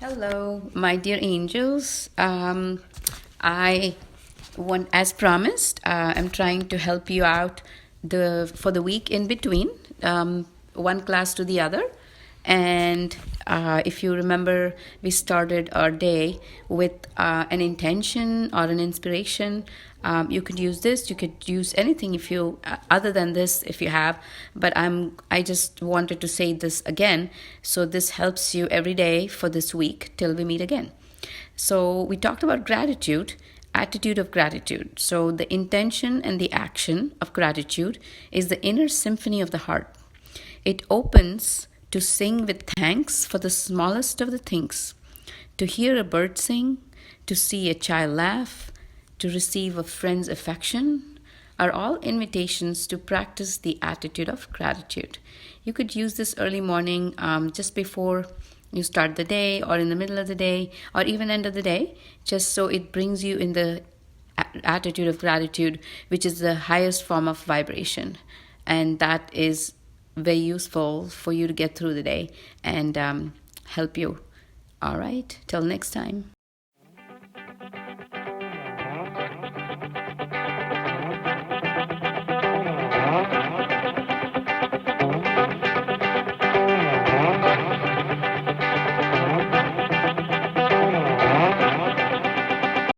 Hello, my dear angels. I want, as promised, I'm trying to help you out for the week in between, one class to the other. And if you remember, we started our day with an intention or an inspiration. You could use this. You could use anything if you other than this if you have. But I just wanted to say this again, so this helps you every day for this week till we meet again. So we talked about gratitude, attitude of gratitude. So the intention and the action of gratitude is the inner symphony of the heart. It opens to sing with thanks for the smallest of the things, to hear a bird sing, to see a child laugh, to receive a friend's affection, are all invitations to practice the attitude of gratitude. You could use this early morning, just before you start the day, or in the middle of the day, or even end of the day, just so it brings you in the attitude of gratitude, which is the highest form of vibration. And that is very useful for you to get through the day and help you. All right, till next time.